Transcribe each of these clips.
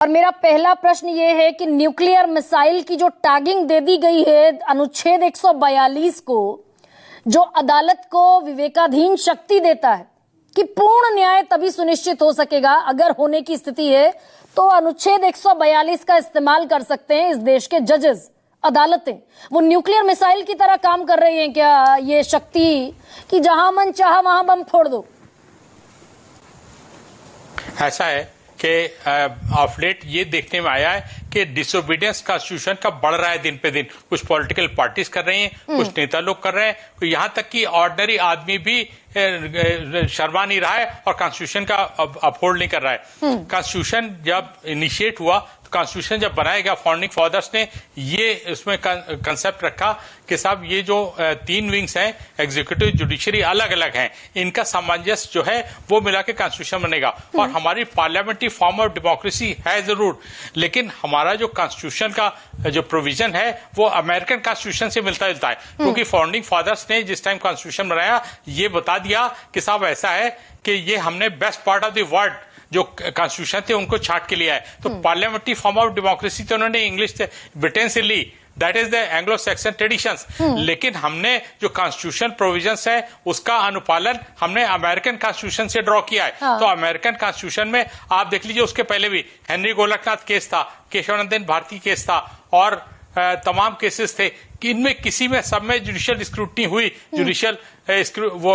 और मेरा पहला प्रश्न ये है कि न्यूक्लियर मिसाइल की जो टैगिंग दे दी गई है अनुच्छेद 142 को, जो अदालत को विवेकाधीन शक्ति देता है कि पूर्ण न्याय तभी सुनिश्चित हो सकेगा अगर होने की स्थिति है तो अनुच्छेद 142 का इस्तेमाल कर सकते हैं इस देश के जजेस, अदालतें। वो न्यूक्लियर मिसाइल की तरह काम कर रही हैं क्या ये शक्ति कि जहां मन चाहा वहां बम फोड़ दो? ऐसा है कि ऑफ लेट ये देखने में आया है कि डिसोबीडियंस कॉन्स्टिट्यूशन का बढ़ रहा है दिन पे दिन। कुछ पॉलिटिकल पार्टीज कर रही हैं, कुछ नेता लोग कर रहे हैं, यहाँ तक कि ऑर्डिनरी आदमी भी शर्मा नहीं रहा है और कॉन्स्टिट्यूशन का अपहोल्ड नहीं कर रहा है। कॉन्स्टिट्यूशन जब इनिशिएट हुआ, कॉन्स्टिट्यूशन जब बनाया गया, फाउंडिंग फादर्स ने ये उसमें कंसेप्ट रखा कि साहब ये जो 3 विंग्स हैं, एग्जीक्यूटिव जुडिशरी अलग अलग हैं, इनका सामंजस्य जो है वो मिला के कॉन्स्टिट्यूशन बनेगा। और हमारी पार्लियामेंट्री फॉर्म ऑफ डेमोक्रेसी है जरूर, लेकिन हमारा जो कॉन्स्टिट्यूशन का जो प्रोविजन है वो अमेरिकन कॉन्स्टिट्यूशन से मिलता जुलता है। क्योंकि फाउंडिंग फादर्स ने जिस टाइम कॉन्स्टिट्यूशन बनाया ये बता दिया कि साहब ऐसा है कि ये हमने best part of the world जो कॉन्स्टिट्यूशन थे उनको छाट के लिया है। तो पार्लियामेंट्री फॉर्म ऑफ डेमोक्रेसी तो उन्होंने इंग्लिश से ब्रिटेन से ली, that is the Anglo Saxon traditions. लेकिन हमने जो कॉन्स्टिट्यूशन प्रोविजंस है उसका अनुपालन हमने अमेरिकन कॉन्स्टिट्यूशन से ड्रॉ किया है। तो अमेरिकन कॉन्स्टिट्यूशन में आप देख लीजिए, उसके पहले भी हेनरी गोलकनाथ केस था, केशवानंदन भारती केस था और तमाम केसेस थे कि इनमें किसी में सब में जुडिशियल स्क्रूटनी हुई, जुडिशियल वो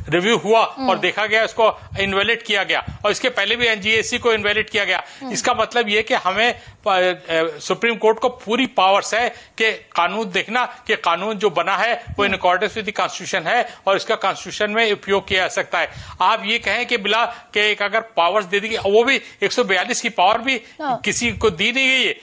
रिव्यू हुआ और देखा गया, उसको इनवैलिड किया गया। और इसके पहले भी एनजीएसी को इनवैलिड किया गया। इसका मतलब ये कि हमें सुप्रीम कोर्ट को पूरी पावर्स है कि कानून देखना कि कानून जो बना है वो in accordance with the constitution है और इसका कॉन्स्टिट्यूशन में उपयोग किया जा सकता है। आप ये कहें कि बिला के एक अगर पावर्स दे दी, वो भी 142 की पावर भी किसी को दी नहीं गई है।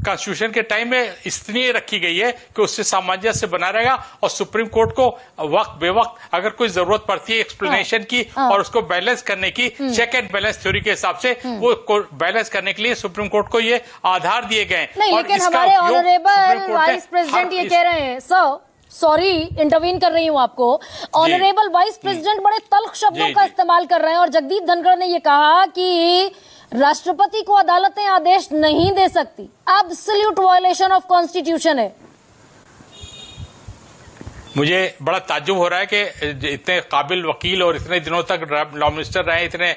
कॉन्स्टिट्यूशन के टाइम में इसलिए रखी गई है कि उससे सामंजस्य बना रहेगा और सुप्रीम कोर्ट को वक्त बेवक्त अगर कोई जरूरत पड़ती है एक्सप्लेनेशन की और उसको बैलेंस करने की, चेक एंड बैलेंस थ्योरी के हिसाब से वो बैलेंस करने के लिए सुप्रीम कोर्ट को ये आधार दिए गए। नहीं, लेकिन हमारे ऑनरेबल वाइस प्रेसिडेंट ये कह रहे हैं, सर सॉरी इंटरवीन कर रही हूं आपको, ऑनरेबल वाइस प्रेसिडेंट बड़े तल्ख शब्दों का इस्तेमाल कर रहे हैं और जगदीप धनखड़ ने ये कहा कि राष्ट्रपति को अदालतें आदेश नहीं दे सकती, एब्सोल्यूट वायलेशन ऑफ कॉन्स्टिट्यूशन है। मुझे बड़ा ताज्जुब हो रहा है कि इतने काबिल वकील और इतने दिनों तक लॉ मिनिस्टर रहे, इतने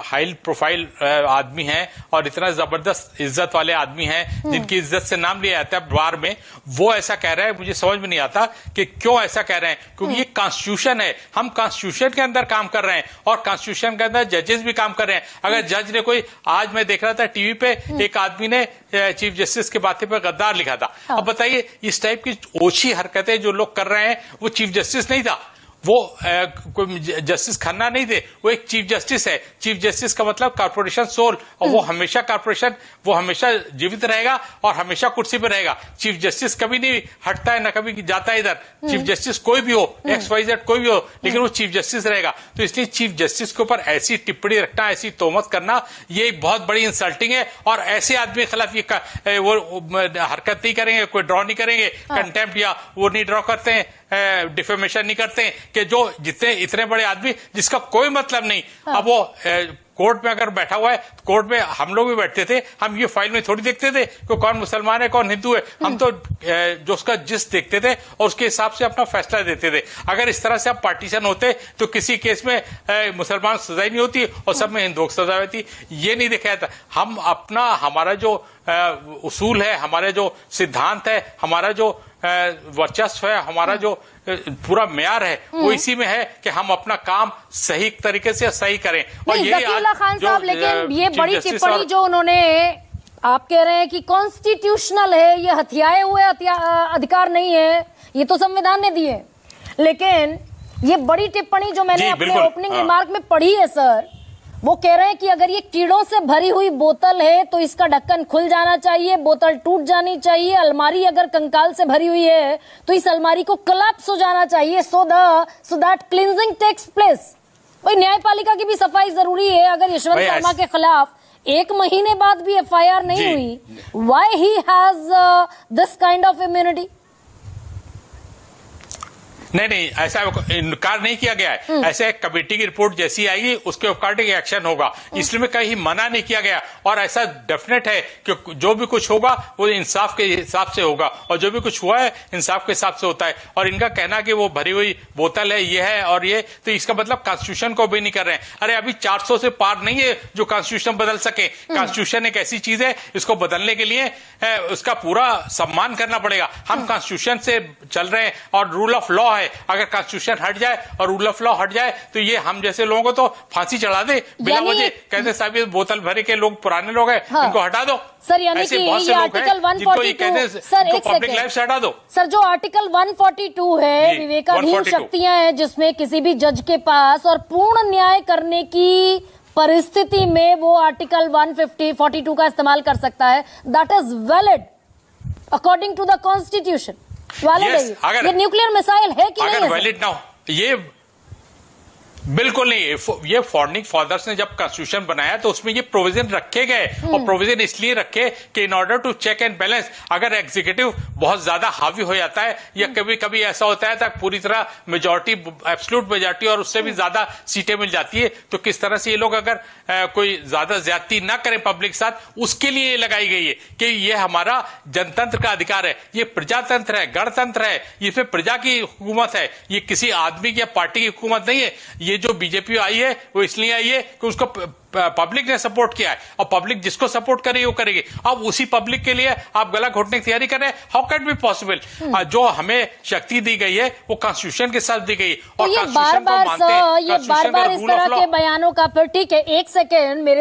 हाई प्रोफाइल आदमी हैं और इतना जबरदस्त इज्जत वाले आदमी हैं जिनकी इज्जत से नाम लिया जाता है बार में, वो ऐसा कह रहे हैं। मुझे समझ में नहीं आता कि क्यों ऐसा कह रहे हैं, क्योंकि ये कॉन्स्टिट्यूशन है, हम कॉन्स्टिट्यूशन के अंदर काम कर रहे हैं और कॉन्स्टिट्यूशन के अंदर जजेस भी काम कर रहे हैं। अगर जज ने कोई, आज मैं देख रहा था टीवी पे एक आदमी ने चीफ जस्टिस के बातें पे गद्दार लिखा था। अब बताइए, इस टाइप की ओछी हरकतें जो लोग कर रहे हैं, वो चीफ जस्टिस नहीं था, वो कोई जस्टिस खन्ना नहीं थे, वो एक चीफ जस्टिस है। चीफ जस्टिस का मतलब कॉर्पोरेशन सोल, और वो हमेशा कॉर्पोरेशन, वो हमेशा जीवित रहेगा और हमेशा कुर्सी पर रहेगा। चीफ जस्टिस कभी नहीं हटता है, ना कभी जाता है इधर। चीफ जस्टिस कोई भी हो, XYZ कोई भी हो, लेकिन वो चीफ जस्टिस रहेगा। तो इसलिए चीफ जस्टिस के ऊपर ऐसी टिप्पणी रखना, ऐसी तोहमत करना, ये बहुत बड़ी इंसल्टिंग है। और ऐसे आदमी के खिलाफ ये वो हरकत नहीं करेंगे, कोई ड्रॉ नहीं करेंगे, कंटेम्प्ट या वो नहीं ड्रॉ करते हैं, डिफेमेशन नहीं करते हैं कि जो जितने इतने बड़े आदमी जिसका कोई मतलब नहीं। अब वो कोर्ट में अगर बैठा हुआ है, कोर्ट में हम लोग भी बैठते थे, हम ये फाइल में थोड़ी देखते थे कि कौन मुसलमान है कौन हिंदू है, हम तो जो उसका जिस देखते थे और उसके हिसाब से अपना फैसला देते थे। अगर इस तरह से आप पार्टीशन होते तो किसी केस में मुसलमान सजा नहीं होती और सब में हिंदुओं की सजा होती, ये नहीं देखा जाता। हम अपना, हमारा जो उसूल है, हमारे जो सिद्धांत है, हमारा जो वर्चस्व है, हमारा जो पूरा म्यार है, वो इसी में है कि हम अपना काम सही तरीके से सही करें। और ये खान साहब, लेकिन ये बड़ी टिप्पणी जो उन्होंने, आप कह रहे हैं कि कॉन्स्टिट्यूशनल है, ये हथियाए हुए अधिकार नहीं है, ये तो संविधान ने दिए, लेकिन ये बड़ी टिप्पणी जो मैंने अपने ओपनिंग रिमार्क में पढ़ी है सर, वो कह रहे हैं कि अगर ये कीड़ों से भरी हुई बोतल है तो इसका ढक्कन खुल जाना चाहिए, बोतल टूट जानी चाहिए। अलमारी अगर कंकाल से भरी हुई है तो इस अलमारी को कोलैप्स हो जाना चाहिए, so that cleansing takes place. भाई न्यायपालिका की भी सफाई जरूरी है। अगर यशवंत शर्मा के खिलाफ 1 महीने बाद भी FIR नहीं हुई, why he has this kind of immunity? नहीं, ऐसा इनकार नहीं किया गया है। ऐसे कमेटी की रिपोर्ट जैसी आएगी उसके अकॉर्डिंग एक्शन होगा, इसलिए कहीं मना नहीं किया गया। और ऐसा डेफिनेट है कि जो भी कुछ होगा वो इंसाफ के हिसाब से होगा, और जो भी कुछ हुआ है इंसाफ के हिसाब से होता है। और इनका कहना कि वो भरी हुई बोतल है, ये है और ये, तो इसका मतलब कॉन्स्टिट्यूशन को भी नहीं कर रहे हैं। अरे अभी 400 से पार नहीं है जो कॉन्स्टिट्यूशन बदल सके। कॉन्स्टिट्यूशन एक ऐसी चीज है, इसको बदलने के लिए उसका पूरा सम्मान करना पड़ेगा। हम कॉन्स्टिट्यूशन से चल रहे हैं और रूल ऑफ लॉ है। अगर कॉन्स्टिट्यूशन हट जाए और रूल ऑफ लॉ हट जाए तो ये हम जैसे लोगों को तो फांसी चढ़ा दे बिना वजह। कहते साहब ये बोतल भरे के लोग पुराने लोग हैं, इनको हटा दो। सर यानी कि ये आर्टिकल 142, सर एक पब्लिक लाइफ से हटा दो। सर जो आर्टिकल 142 है, विवेकाधीन शक्तियां हैं जिसमें किसी भी जज के पास और पूर्ण न्याय करने की परिस्थिति में वो आर्टिकल 142 का इस्तेमाल कर सकता है। That is valid according to the constitution. Valid है ये न्यूक्लियर मिसाइल है कि नहीं है? वैलिड ना हो ये बिल्कुल नहीं। ये फाउंडिंग फादर्स ने जब कॉन्स्टिट्यूशन बनाया तो उसमें ये प्रोविजन रखे गए, और प्रोविजन इसलिए रखे कि in order to check and balance, अगर एग्जीक्यूटिव बहुत ज्यादा हावी हो जाता है या कभी कभी ऐसा होता है तक पूरी तरह मेजॉरिटी, एब्सोल्यूट मेजॉरिटी और उससे भी ज्यादा सीटें मिल जाती है, तो किस तरह से ये लोग अगर कोई ज्यादा ज्यादती ना करें पब्लिक के साथ, उसके लिए ये लगाई गई है कि ये हमारा जनतंत्र का अधिकार है, ये प्रजातंत्र है, गणतंत्र है, इसमें प्रजा की हुकूमत है, ये किसी आदमी की या पार्टी की हुकूमत नहीं है। ये जो बीजेपी आई है वो इसलिए आई है कि उसको पब्लिक ने सपोर्ट किया है, और पब्लिक जिसको सपोर्ट करेगी वो करेगी। अब उसी पब्लिक के लिए आप गला घोटने की तैयारी कर रहे हैं। How can be possible? जो हमें शक्ति दी गई है वो कॉन्स्टिट्यूशन के साथ दी गई, और ये बार बार इस तरह के बयानों का, फिर ठीक है, एक सेकेंड मेरे